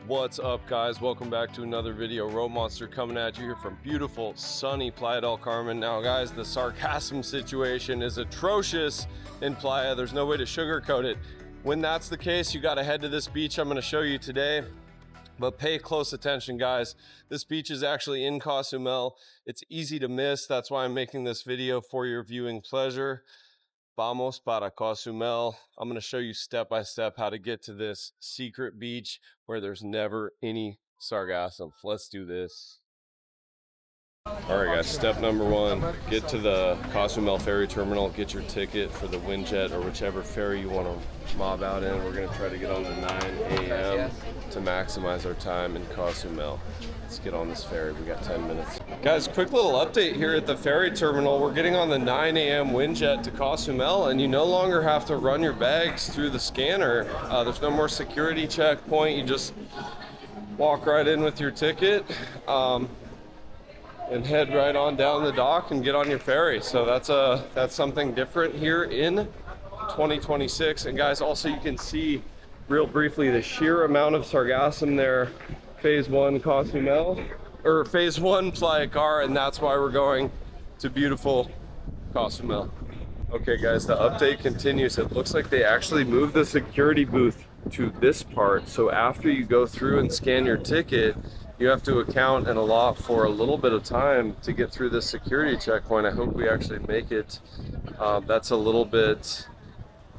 What's up, guys? Welcome back to another video. Road Monster coming at you here from beautiful sunny Playa del Carmen. Now guys, the Sargassum situation is atrocious in Playa. There's no way to sugarcoat it. When that's the case, you got to head to this beach I'm going to show you today. But pay close attention, guys. This beach is actually in Cozumel. It's easy to miss. That's why I'm making this video for your viewing pleasure. Vamos para Cozumel. I'm going to show you step by step how to get to this secret beach where there's never any sargassum. Let's do this. All right, guys, step number one, get to the Cozumel ferry terminal, get your ticket for the Windjet or whichever ferry you want to mob out in. We're going to try to get on the 9 a.m. to maximize our time in Cozumel. Let's get on this ferry. We got 10 minutes. Guys, quick little update here at the ferry terminal. We're getting on the 9 a.m. Windjet to Cozumel, and you no longer have to run your bags through the scanner. There's no more security checkpoint. You just walk right in with your ticket. And head right on down the dock and get on your ferry. So that's something different here in 2026. And guys, also you can see real briefly the sheer amount of sargassum there. Phase 1 Cozumel, or Phase 1 Playa Car, and that's why we're going to beautiful Cozumel. Okay guys, the update continues. It looks like they actually moved the security booth to this part. So after you go through and scan your ticket, you have to account and allot for a little bit of time to get through this security checkpoint. I hope we actually make it. That's a little bit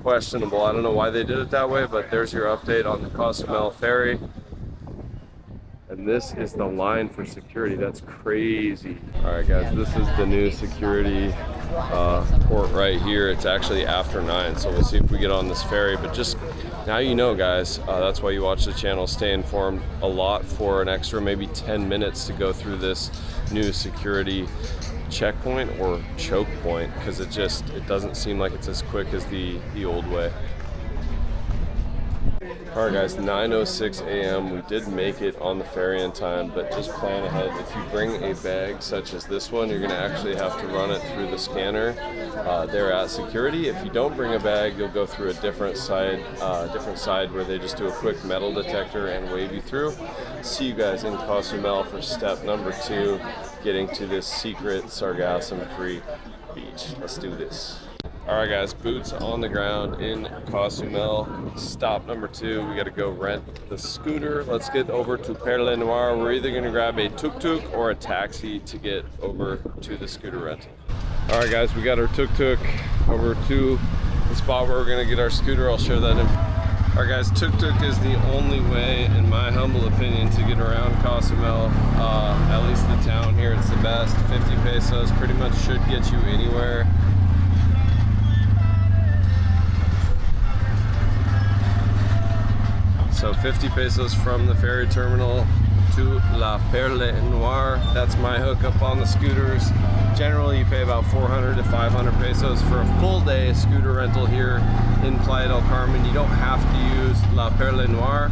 questionable. I don't know why they did it that way, but there's your update on the Cozumel ferry. And this is the line for security. That's crazy. All right, guys, this is the new security port right here. It's actually after 9, so we'll see if we get on this ferry. But just now you know, guys, that's why you watch the channel. Stay informed. A lot for an extra maybe 10 minutes to go through this new security checkpoint or choke point, because it doesn't seem like it's as quick as the old way. All right, guys, 9:06 a.m. We did make it on the ferry in time, but just plan ahead. If you bring a bag such as this one, you're going to actually have to run it through the scanner there at security. If you don't bring a bag, you'll go through a different side where they just do a quick metal detector and wave you through. See you guys in Cozumel for step number 2, getting to this secret sargassum-free beach. Let's do this. All right, guys, boots on the ground in Cozumel. Stop number 2, we got to go rent the scooter. Let's get over to Perla Noir. We're either going to grab a tuk-tuk or a taxi to get over to the scooter rental. All right, guys, we got our tuk-tuk over to the spot where we're going to get our scooter. I'll share that in. All right, guys, tuk-tuk is the only way, in my humble opinion, to get around Cozumel. At least the town here, it's the best. 50 pesos pretty much should get you anywhere. So 50 pesos from the ferry terminal to La Perla Noir. That's my hookup on the scooters. Generally, you pay about 400 to 500 pesos for a full day scooter rental here in Playa del Carmen. You don't have to use La Perla Noir.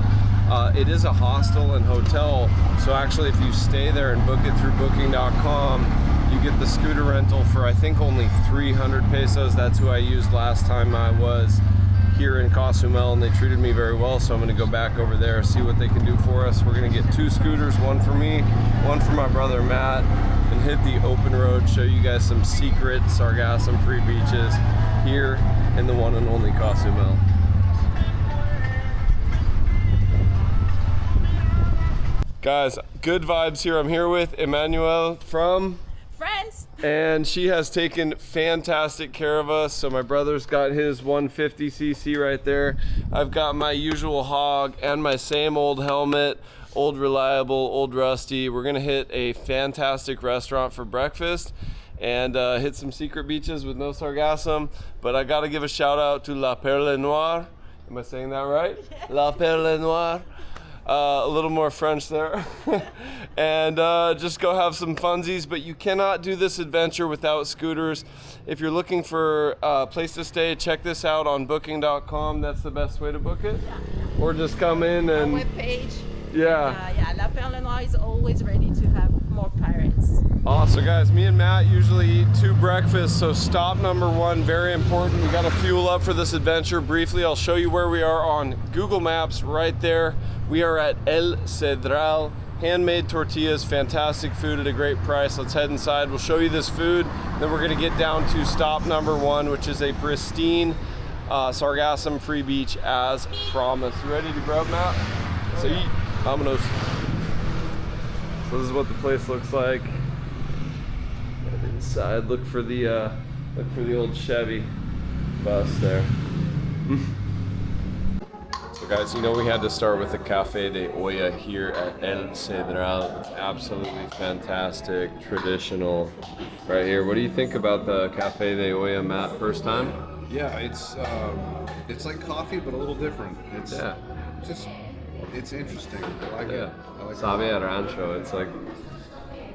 It is a hostel and hotel. So actually, if you stay there and book it through booking.com, you get the scooter rental for I think only 300 pesos. That's who I used last time I was here in Cozumel, and they treated me very well, so I'm going to go back over there, see what they can do for us. We're going to get 2 scooters, one for me, one for my brother Matt, and hit the open road, show you guys some secret sargassum-free beaches here in the one and only Cozumel. Guys, good vibes here. I'm here with Emmanuel from France, and she has taken fantastic care of us. So my brother's got his 150cc right there. I've got my usual hog and my same old helmet, old reliable, old rusty. We're gonna hit a fantastic restaurant for breakfast and hit some secret beaches with no sargassum. But I gotta give a shout out to La Perla Noir. Am I saying that right? Yeah. La Perla Noir. A little more French there. And just go have some funsies, but you cannot do this adventure without scooters. If you're looking for a place to stay, check this out on booking.com. That's the best way to book it. Yeah. Or just come in and our webpage. Yeah. La Perle Noire is always ready to have more pirates. Awesome, guys. Me and Matt usually eat 2 breakfasts, so stop number 1, very important. We gotta fuel up for this adventure. Briefly, I'll show you where we are on Google Maps right there. We are at El Cedral. Handmade tortillas, fantastic food at a great price. Let's head inside. We'll show you this food. Then we're gonna get down to stop number 1, which is a pristine Sargassum free beach as promised. You ready to grub, Matt? So eat. Vámonos. So this is what the place looks like. Inside, look for the old Chevy bus there. So guys, you know we had to start with the Café de Olla here at El Cedral. It's absolutely fantastic, traditional, right here. What do you think about the Café de Olla, Matt? First time? Yeah, it's like coffee, but a little different. It's interesting. I like it. I like Sabe a rancho. It's like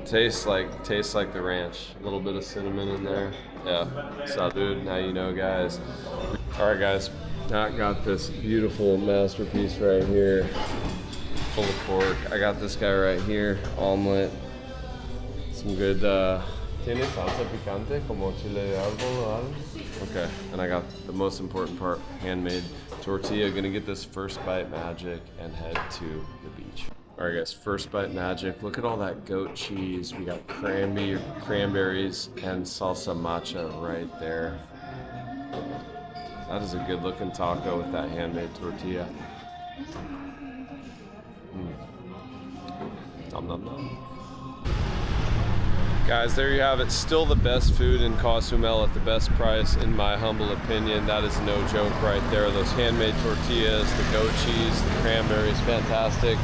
tastes like the ranch. A little bit of cinnamon in there. Yeah. Salud. Now you know, guys. All right, guys. Matt got this beautiful masterpiece right here, full of pork. I got this guy right here, omelet. Some good. ¿Tiene salsa picante como chile de árbol o algo? Okay, and I got the most important part, handmade tortilla. Gonna get this first bite magic and head to the beach. All right, guys, first bite magic. Look at all that goat cheese. We got cranberries and salsa matcha right there. That is a good looking taco with that handmade tortilla. Nom nom nom. Guys, there you have it. Still the best food in Cozumel at the best price, in my humble opinion. That is no joke right there. Those handmade tortillas, the goat cheese, the cranberries, fantastic.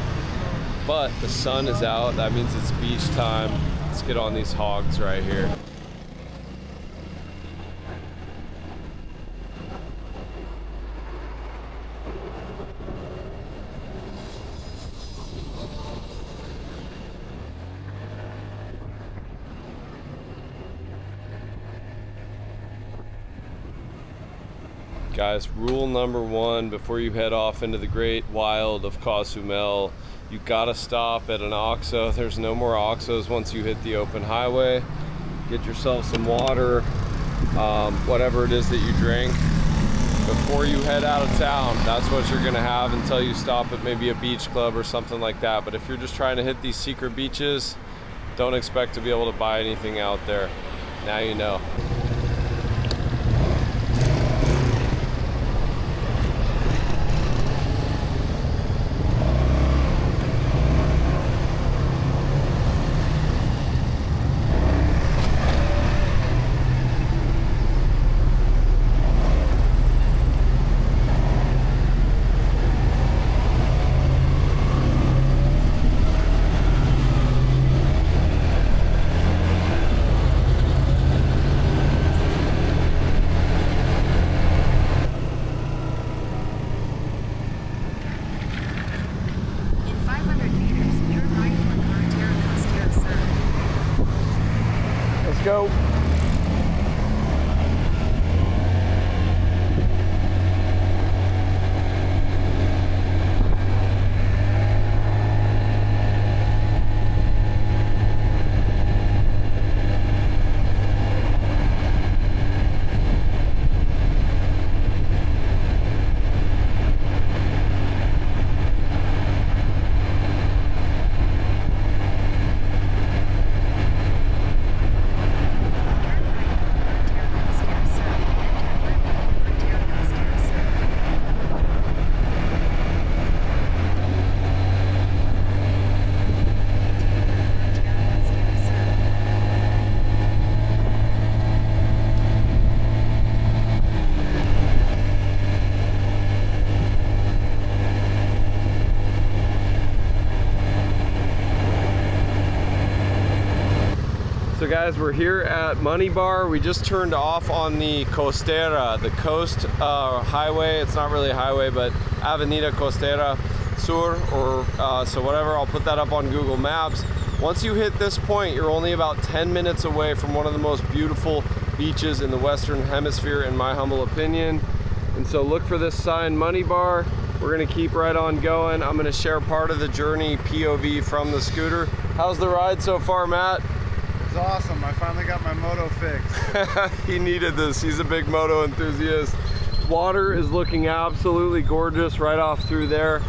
But the sun is out. That means it's beach time. Let's get on these hogs right here. Guys, rule number 1 before you head off into the great wild of Cozumel, you gotta stop at an OXXO. There's no more OXXOs once you hit the open highway. Get yourself some water, whatever it is that you drink, before you head out of town. That's what you're gonna have until you stop at maybe a beach club or something like that. But if you're just trying to hit these secret beaches, don't expect to be able to buy anything out there. Now you know. Go. So guys, we're here at Money Bar. We just turned off on the Costera, the coast highway. It's not really a highway, but Avenida Costera Sur, or so whatever. I'll put that up on Google Maps. Once you hit this point, you're only about 10 minutes away from one of the most beautiful beaches in the Western Hemisphere, in my humble opinion. And so look for this sign, Money Bar. We're gonna keep right on going. I'm gonna share part of the journey POV from the scooter. How's the ride so far, Matt? It's awesome. I finally got my moto fixed. He needed this. He's a big moto enthusiast. Water is looking absolutely gorgeous right off through there.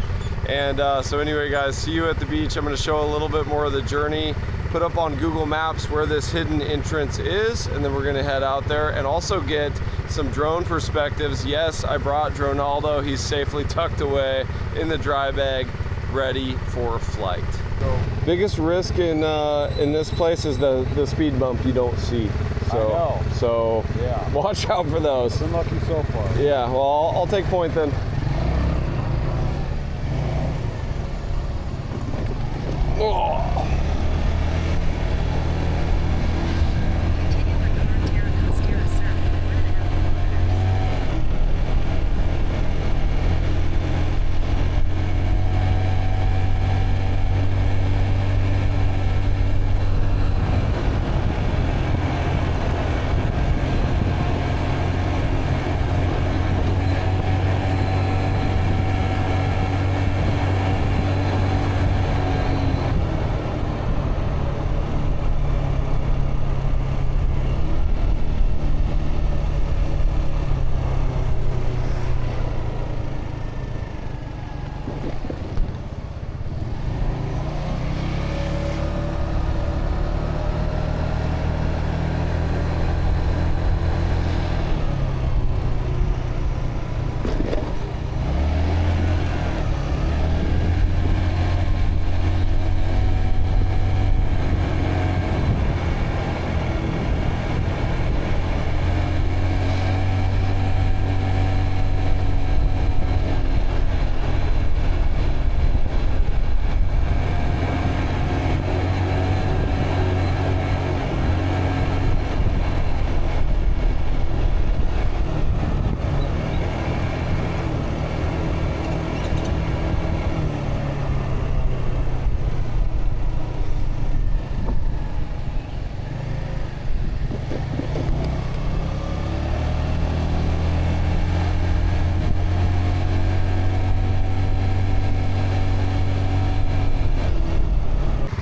And so anyway, guys, see you at the beach. I'm gonna show a little bit more of the journey, put up on Google Maps where this hidden entrance is, and then we're gonna head out there and also get some drone perspectives. Yes, I brought Dronaldo. He's safely tucked away in the dry bag, ready for flight. So, biggest risk in this place is the speed bump you don't see. So, I know. So yeah, watch out for those. Been lucky so far. Yeah, well, I'll take point then. Oh.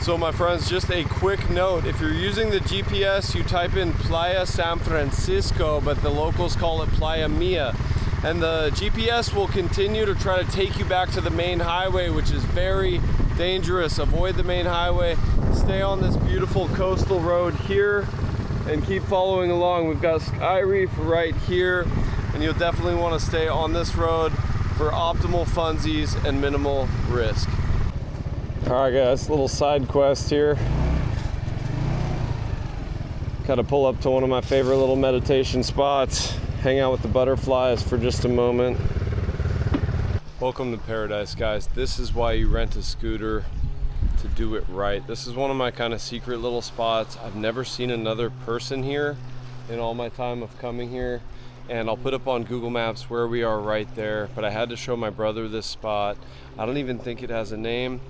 So my friends, just a quick note, if you're using the GPS, you type in Playa San Francisco, but the locals call it Playa Mia. And the GPS will continue to try to take you back to the main highway, which is very dangerous. Avoid the main highway, stay on this beautiful coastal road here, and keep following along. We've got Sky Reef right here, and you'll definitely want to stay on this road for optimal funsies and minimal risk. All right, guys, little side quest here. Got to pull up to one of my favorite little meditation spots, hang out with the butterflies for just a moment. Welcome to paradise, guys. This is why you rent a scooter, to do it right. This is one of my kind of secret little spots. I've never seen another person here in all my time of coming here, and I'll put up on Google Maps where we are right there, but I had to show my brother this spot. I don't even think it has a name.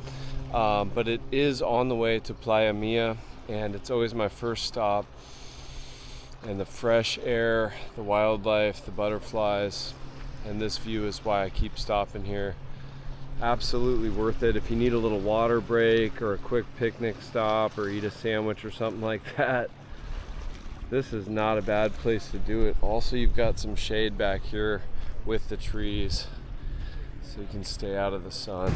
But it is on the way to Playa Mia, and it's always my first stop. And the fresh air, the wildlife, the butterflies, and this view is why I keep stopping here. Absolutely worth it. If you need a little water break or a quick picnic stop or eat a sandwich or something like that, this is not a bad place to do it. Also, you've got some shade back here with the trees, so you can stay out of the sun.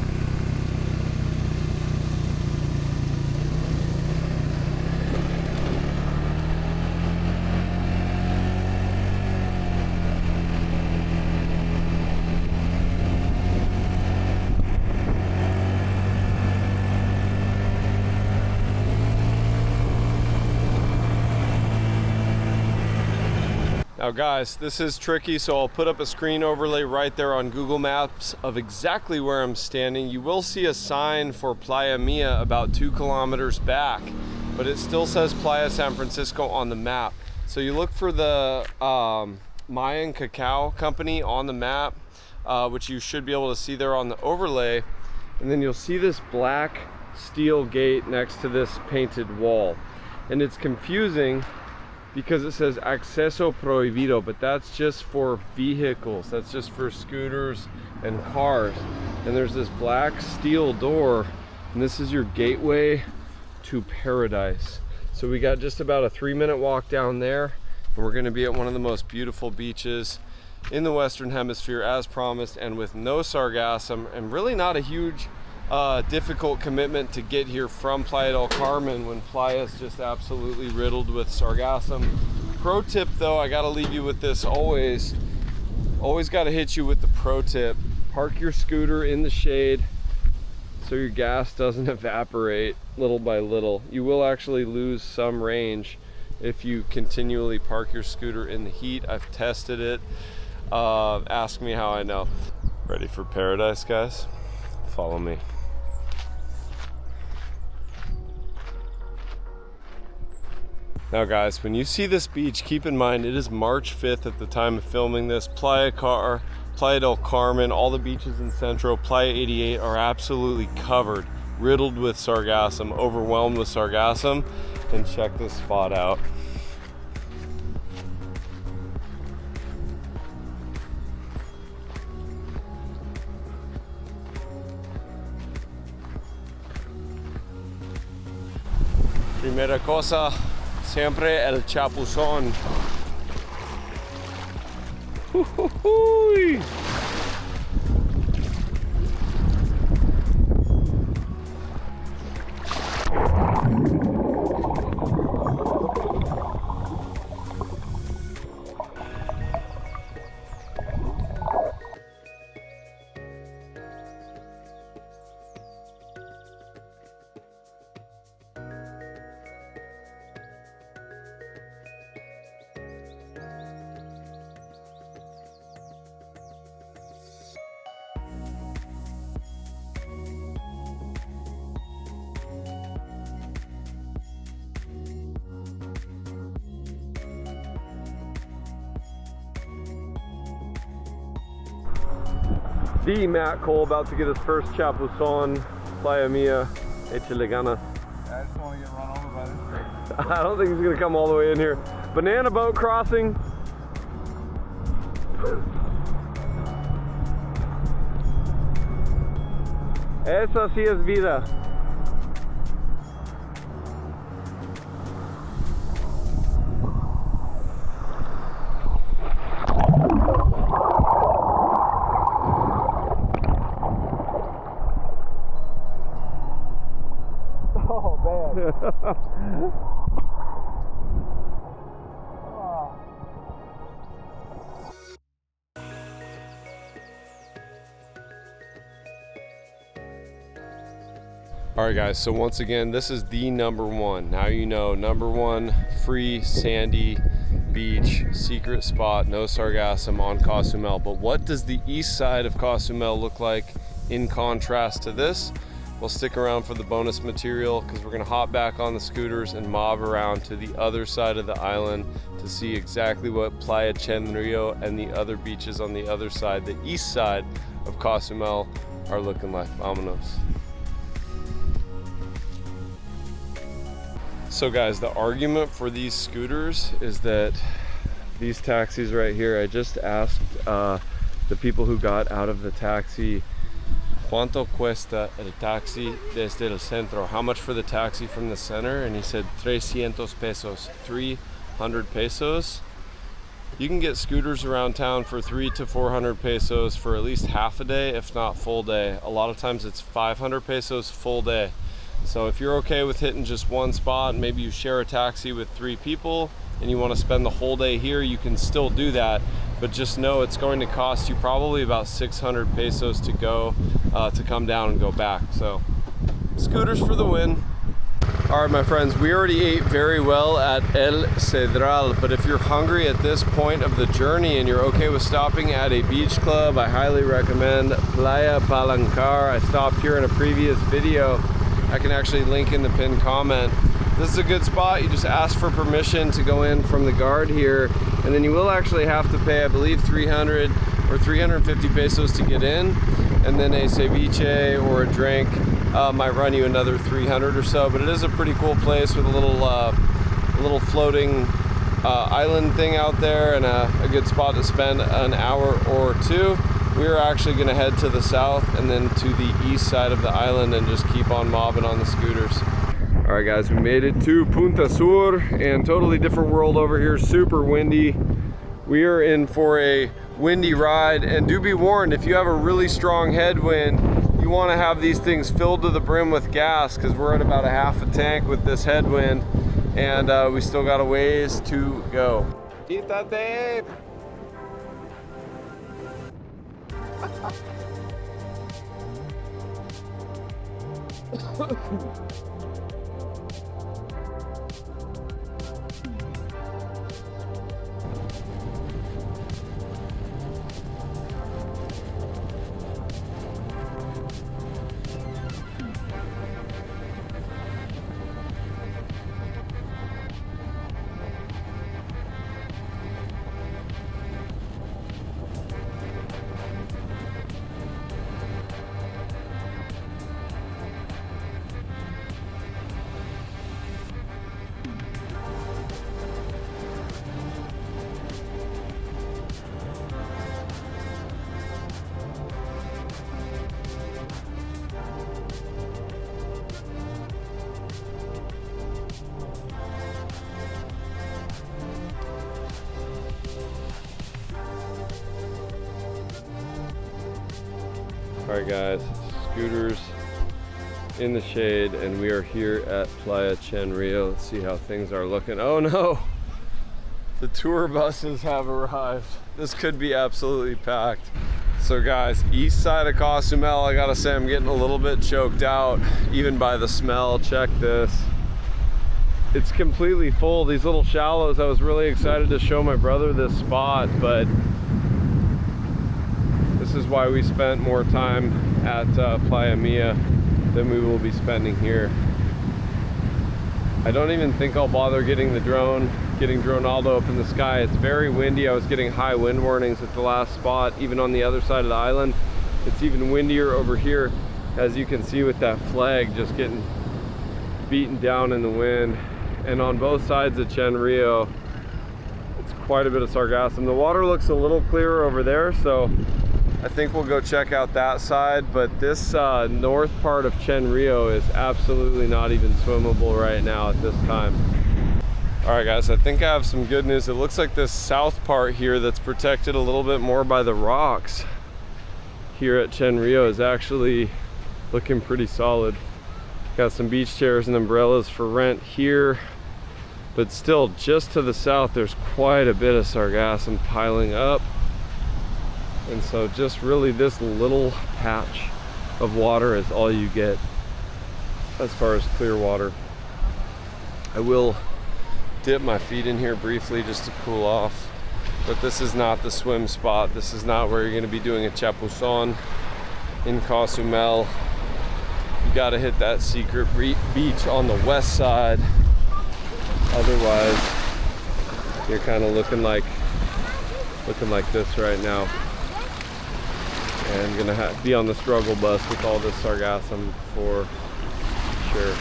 Now guys, this is tricky, so I'll put up a screen overlay right there on Google Maps of exactly where I'm standing. You will see a sign for Playa Mia about 2 kilometers back, but it still says Playa San Francisco on the map. So you look for the Mayan Cacao Company on the map, which you should be able to see there on the overlay, and then you'll see this black steel gate next to this painted wall. And it's confusing because it says acceso prohibido, but that's just for vehicles. That's just for scooters and cars. And there's this black steel door, and this is your gateway to paradise. So we got just about a 3-minute walk down there, and we're gonna be at one of the most beautiful beaches in the Western Hemisphere as promised, and with no sargassum, and really not a huge difficult commitment to get here from Playa del Carmen when Playa is just absolutely riddled with sargassum. Pro tip though, I gotta leave you with this always gotta hit you with the pro tip. Park your scooter in the shade so your gas doesn't evaporate little by little. You will actually lose some range if you continually park your scooter in the heat. I've tested it. Ask me how I know. Ready for paradise, guys? Follow me. Now guys, when you see this beach, keep in mind it is March 5th at the time of filming this. Playa del Carmen, all the beaches in Centro, Playa 88 are absolutely covered, riddled with sargassum, overwhelmed with sargassum. And check this spot out. Primera cosa, siempre el chapuzón. The Matt Cole about to get his first chapuzón. Playa Mia, échale ganas. I just want to get run over by this thing. I don't think he's gonna come all the way in here. Banana boat crossing. Eso sí es vida. All right guys, so once again, this is the #1. Now you know, #1 free sandy beach, secret spot, no sargassum on Cozumel. But what does the east side of Cozumel look like in contrast to this? Well, stick around for the bonus material because we're gonna hop back on the scooters and mob around to the other side of the island to see exactly what Playa Chenrio and the other beaches on the other side, the east side of Cozumel, are looking like. Vámonos. So guys, the argument for these scooters is that these taxis right here, I just asked the people who got out of the taxi, ¿Cuánto cuesta el taxi desde el centro? How much for the taxi from the center? And he said 300 pesos, 300 pesos. You can get scooters around town for 300 to 400 pesos for at least half a day, if not full day. A lot of times it's 500 pesos full day. So if you're okay with hitting just one spot, and maybe you share a taxi with 3 people and you want to spend the whole day here, you can still do that. But just know it's going to cost you probably about 600 pesos to go, to come down and go back. So scooters for the win. All right, my friends, we already ate very well at El Cedral, but if you're hungry at this point of the journey and you're okay with stopping at a beach club, I highly recommend Playa Palancar. I stopped here in a previous video. I can actually link in the pinned comment. This is a good spot. You just ask for permission to go in from the guard here, and then you will actually have to pay, I believe, 300 or 350 pesos to get in, and then a ceviche or a drink might run you another 300 or so. But it is a pretty cool place with a little floating island thing out there and a good spot to spend an hour or two. We are actually going to head to the south and then to the east side of the island and just keep on mobbing on the scooters. All right, guys, we made it to Punta Sur, and totally different world over here. Super windy. We are in for a windy ride, and do be warned, if you have a really strong headwind, you want to have these things filled to the brim with gas, because we're at about a half a tank with this headwind, and we still got a ways to go. Quítate. All right, guys, scooters in the shade, and we are here at Playa Chen Rio. Let's see how things are looking. Oh no, the tour buses have arrived. This could be absolutely packed. So guys, east side of Cozumel, I gotta say I'm getting a little bit choked out, even by the smell. Check this. It's completely full. These little shallows, I was really excited to show my brother this spot, but this is why we spent more time at Playa Maya than we will be spending here. I don't even think I'll bother getting Dronaldo up in the sky. It's very windy. I was getting high wind warnings at the last spot, even on the other side of the island. It's even windier over here, as you can see with that flag just getting beaten down in the wind. And on both sides of Chen Rio, it's quite a bit of sargassum. The water looks a little clearer over there, so I think we'll go check out that side, but this north part of Chen Rio is absolutely not even swimmable right now at this time. All right, guys, I think I have some good news. It looks like this south part here that's protected a little bit more by the rocks here at Chen Rio is actually looking pretty solid. Got some beach chairs and umbrellas for rent here, but still just to the south, there's quite a bit of sargassum piling up. And so just really this little patch of water is all you get as far as clear water. I will dip my feet in here briefly just to cool off, but this is not the swim spot. This is not where you're going to be doing a chapuzon in Cozumel. You got to hit that secret beach on the west side. Otherwise, you're kind of looking like this right now. And gonna be on the struggle bus with all this sargassum for sure.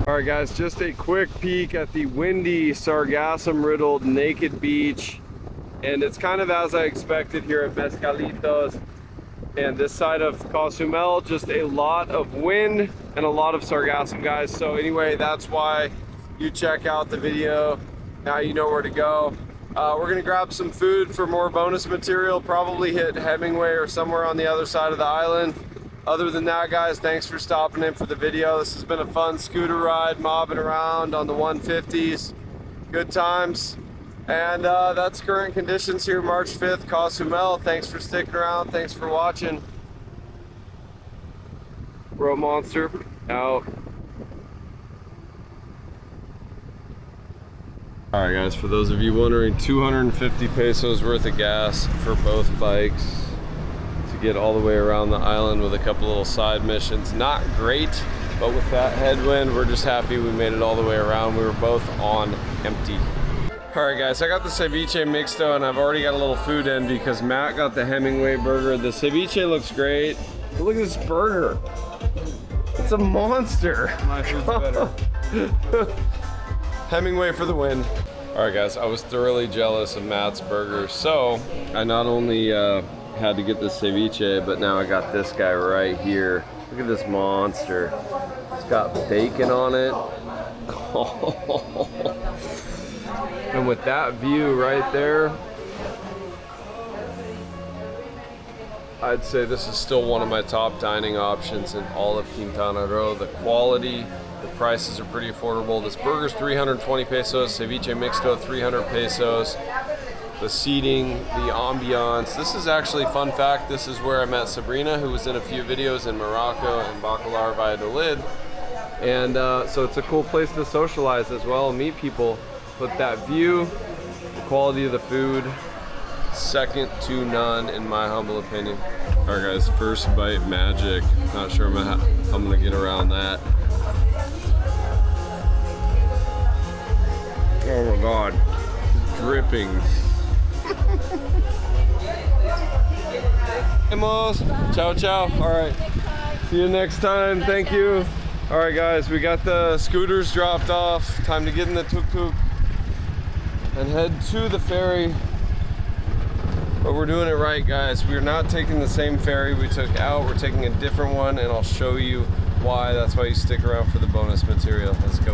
All right, guys, just a quick peek at the windy, sargassum-riddled naked beach, and it's kind of as I expected here at Mezcalitos. And this side of Cozumel, just a lot of wind and a lot of sargassum, guys. So anyway, that's why you check out the video. Now you know where to go. We're gonna grab some food for more bonus material, probably hit Hemingway or somewhere on the other side of the island. Other than that, guys, thanks for stopping in for the video. This has been a fun scooter ride, mobbing around on the 150s. Good times. And that's current conditions here, March 5th, Cozumel. Thanks for sticking around. Thanks for watching. Bro Monster out. All right, guys, for those of you wondering, 250 pesos worth of gas for both bikes to get all the way around the island with a couple little side missions. Not great, but with that headwind, we're just happy we made it all the way around. We were both on empty. All right, guys, I got the ceviche mixto, and I've already got a little food in because Matt got the Hemingway burger. The ceviche looks great. But look at this burger. It's a monster. My food's better. Hemingway for the win. All right, guys, I was thoroughly jealous of Matt's burger. So I not only had to get the ceviche, but now I got this guy right here. Look at this monster. It's got bacon on it. And with that view right there, I'd say this is still one of my top dining options in all of Quintana Roo. The quality, the prices are pretty affordable. This burger's 320 pesos, ceviche mixto 300 pesos. The seating, the ambiance. This is actually, fun fact, this is where I met Sabrina, who was in a few videos in Morocco and Bacalar, Valladolid. And so it's a cool place to socialize as well and meet people. But that view, the quality of the food, second to none in my humble opinion. All right, guys, first bite magic. Not sure I'm gonna get around that. Oh my God, dripping. Vemos. Ciao, ciao. All right, see you next time. Thank you. All right, guys, we got the scooters dropped off. Time to get in the tuk-tuk and head to the ferry. But we're doing it right, guys. We're not taking the same ferry we took out. We're taking a different one, and I'll show you why. That's why you stick around for the bonus material. Let's go.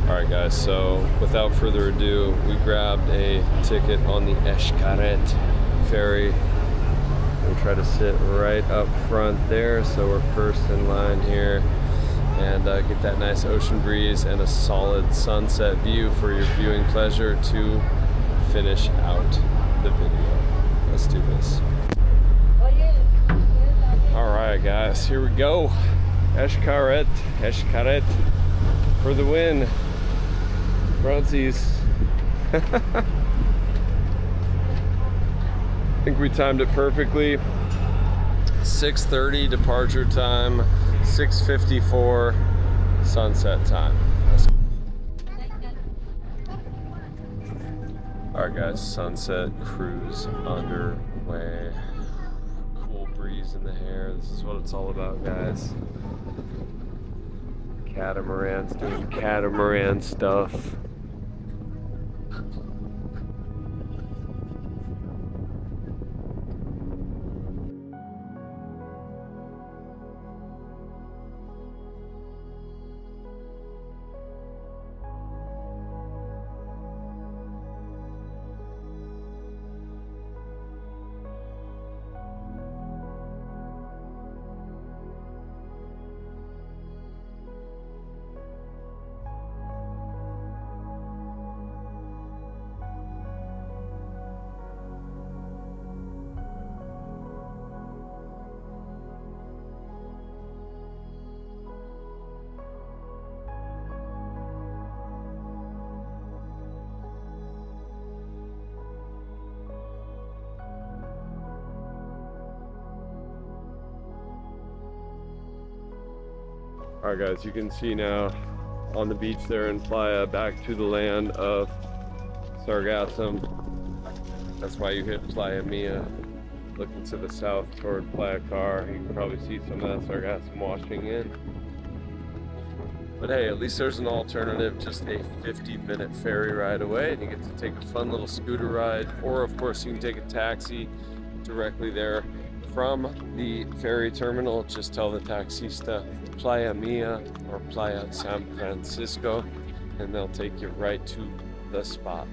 All right, guys, so without further ado, we grabbed a ticket on the Xcaret ferry. We try to sit right up front there, so we're first in line here, and get that nice ocean breeze and a solid sunset view for your viewing pleasure to finish out the video. Let's do this. All right, guys, here we go. Xcaret for the win. Bronzies. I think we timed it perfectly. 6:30 departure time, 6:54 sunset time. Alright, guys, sunset cruise underway. Cool breeze in the hair. This is what it's all about, guys. Catamarans doing catamaran stuff. Alright, guys, you can see now on the beach there in Playa, back to the land of Sargassum. That's why you hit Playa Maya, looking to the south toward Playa Car. You can probably see some of that Sargassum washing in. But hey, at least there's an alternative, just a 50-minute ferry ride away, and you get to take a fun little scooter ride, or of course you can take a taxi directly there from the ferry terminal. Just tell the taxista Playa Maya or Playa San Francisco, and they'll take you right to the spot.